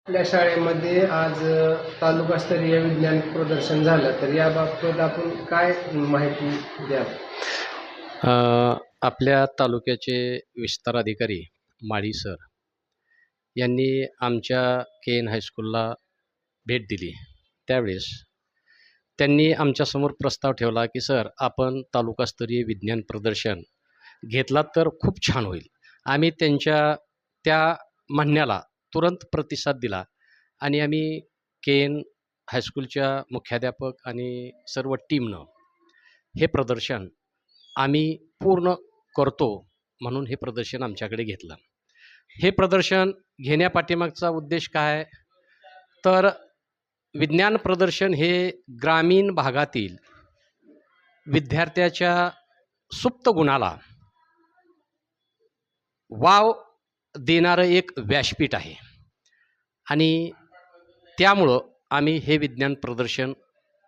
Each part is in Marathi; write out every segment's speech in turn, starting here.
आपल्या शाळेमध्ये आज तालुकास्तरीय विज्ञान प्रदर्शन झालं, तर याबाबत आपण काय माहिती द्याल? आपल्या तालुक्याचे विस्तार अधिकारी माळी सर यांनी आमच्या के एन हायस्कूलला भेट दिली. त्यावेळेस त्यांनी आमच्यासमोर प्रस्ताव ठेवला, की सर आपण तालुकास्तरीय विज्ञान प्रदर्शन घेतलात तर खूप छान होईल. आम्ही त्यांच्या त्या म्हणण्याला तुरंत प्रतिसाद दिला आणि आम्ही के एन हायस्कूलच्या मुख्याध्यापक आणि सर्व टीमनं हे प्रदर्शन आम्ही पूर्ण करतो म्हणून हे प्रदर्शन आमच्याकडे घेतलं. हे प्रदर्शन घेण्यापाठीमागचा उद्देश काय? तर विज्ञान प्रदर्शन हे ग्रामीण भागातील विद्यार्थ्याच्या सुप्त गुणाला वाव देणारं एक व्यासपीठ आहे आणि त्यामुळं आम्ही हे विज्ञान प्रदर्शन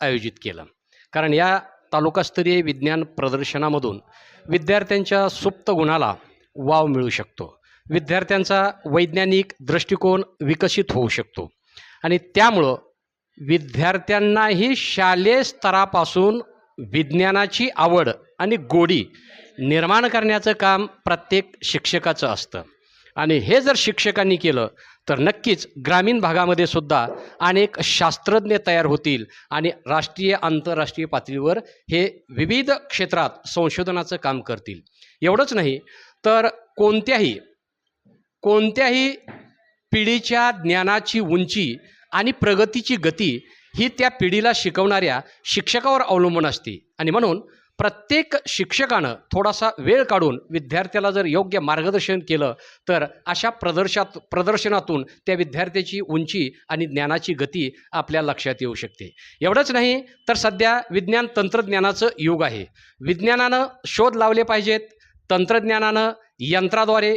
आयोजित केलं. कारण या तालुकास्तरीय विज्ञान प्रदर्शनामधून विद्यार्थ्यांच्या सुप्त गुणाला वाव मिळू शकतो. विद्यार्थ्यांचा वैज्ञानिक दृष्टिकोन विकसित होऊ शकतो आणि त्यामुळं विद्यार्थ्यांनाही शालेय स्तरापासून विज्ञानाची आवड आणि गोडी निर्माण करण्याचं काम प्रत्येक शिक्षकाचं असतं आणि हे जर शिक्षकांनी केलं तर नक्कीच ग्रामीण भागामध्ये सुद्धा अनेक शास्त्रज्ञ तयार होतील आणि राष्ट्रीय आंतरराष्ट्रीय पातळीवर हे विविध क्षेत्रात संशोधनाचं काम करतील. एवढंच नाही तर कोणत्याही पिढीच्या ज्ञानाची उंची आणि प्रगतीची गती ही त्या पिढीला शिकवणाऱ्या शिक्षकावर अवलंबून असते आणि म्हणून प्रत्येक शिक्षकानं थोडासा वेळ काढून विद्यार्थ्याला जर योग्य मार्गदर्शन केलं तर अशा प्रदर्शनातून त्या विद्यार्थ्याची उंची आणि ज्ञानाची गती आपल्या लक्षात येऊ शकते. एवढंच नाही तर सध्या विज्ञान तंत्रज्ञानाचं युग आहे. विज्ञानानं शोध लावले पाहिजेत, तंत्रज्ञानानं यंत्राद्वारे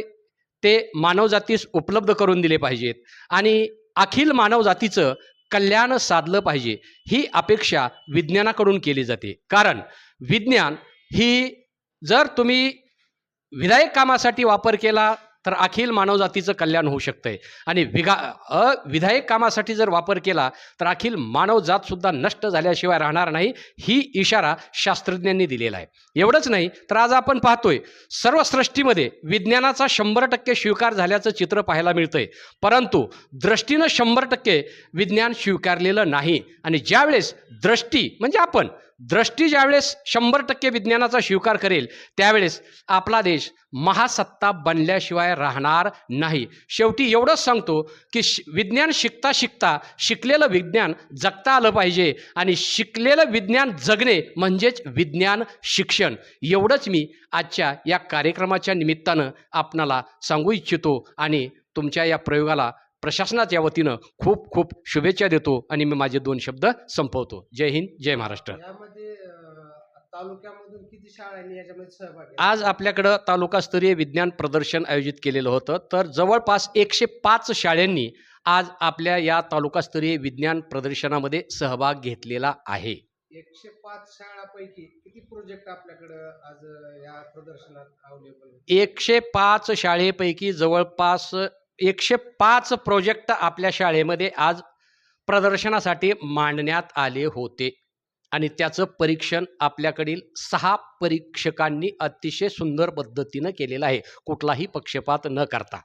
ते मानवजातीस उपलब्ध करून दिले पाहिजेत आणि अखिल मानवजातीचं कल्याण साधलं पाहिजे ही अपेक्षा विज्ञानाकडून केली जाते. कारण विज्ञान ही जर तुम्ही विधायक कामासाठी वापर केला तर अखिल मानवजातीचं कल्याण होऊ शकतंय आणि विधायक कामासाठी जर वापर केला तर अखिल मानवजातसुद्धा नष्ट झाल्याशिवाय राहणार नाही ही इशारा शास्त्रज्ञांनी दिलेला आहे. एवढंच नाही तर आज आपण पाहतोय सर्व सृष्टीमध्ये विज्ञानाचा 100% स्वीकार झाल्याचं चित्र पाहायला मिळतंय, परंतु दृष्टीनं 100% विज्ञान स्वीकारलेलं नाही आणि ज्यावेळेस दृष्टी म्हणजे आपण दृष्टी ज्यावेळेस 100% विज्ञानाचा स्वीकार करेल त्यावेळेस आपला देश महासत्ता बनल्याशिवाय राहणार नाही. शेवटी एवढंच सांगतो की विज्ञान शिकता शिकता शिकलेलं विज्ञान जगता आलं पाहिजे आणि शिकलेलं विज्ञान जगणे म्हणजेच विज्ञान शिक्षण. एवढंच मी आजच्या या कार्यक्रमाच्या निमित्तानं आपणाला सांगू इच्छितो आणि तुमच्या या प्रयोगाला प्रशासनाच्या वतीनं खूप खूप शुभेच्छा देतो आणि मी माझे 2 शब्द संपवतो. जय हिंद, जय महाराष्ट्र. यामध्ये तालुक्यामधून किती शाळांनी याच्यामध्ये सहभाग घेतला? आज आपल्याकडं तालुकास्तरीय विज्ञान प्रदर्शन आयोजित केलेलं होतं तर जवळपास 105 शाळांनी आज आपल्या या तालुकास्तरीय विज्ञान प्रदर्शनामध्ये सहभाग घेतलेला आहे. 105 शाळांपैकी किती प्रोजेक्ट आपल्याकडं आज या प्रदर्शनात अवेलेबल? 105 शाळेपैकी जवळपास 105 प्रोजेक्ट आपल्या शाळेमध्ये आज प्रदर्शनासाठी मांडण्यात आले होते आणि त्याचं परीक्षण आपल्याकडील 6 परीक्षकांनी अतिशय सुंदर पद्धतीनं केलेलं आहे, कुठलाही पक्षपात न करता.